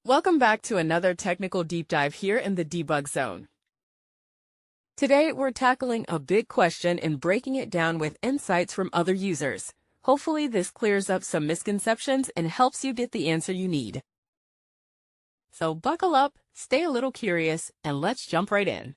Welcome back to another technical deep dive here in the debug zone. Today, we're tackling a big question and breaking it down with insights from other users. Hopefully, this clears up some misconceptions and helps you get the answer you need. So buckle up, stay a little curious, and let's jump right in.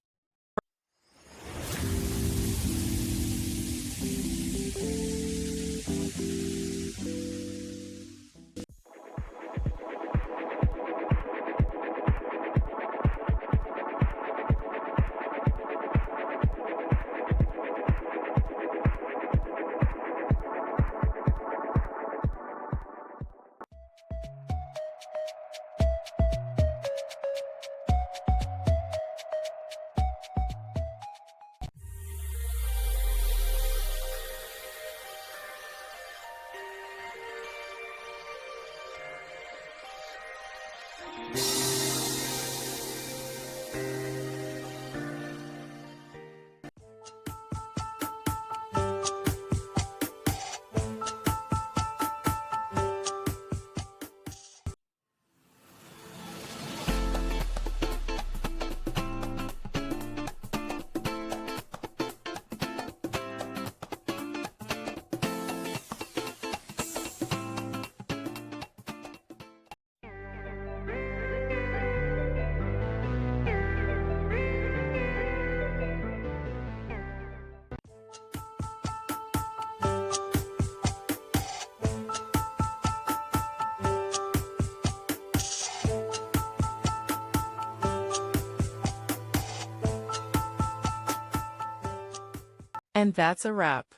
And that's a wrap.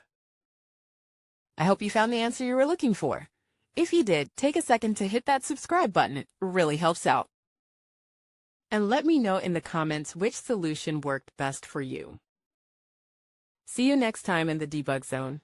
I hope you found the answer you were looking for. If you did, take a second to hit that subscribe button. It really helps out. And let me know in the comments which solution worked best for you. See you next time in the debug zone.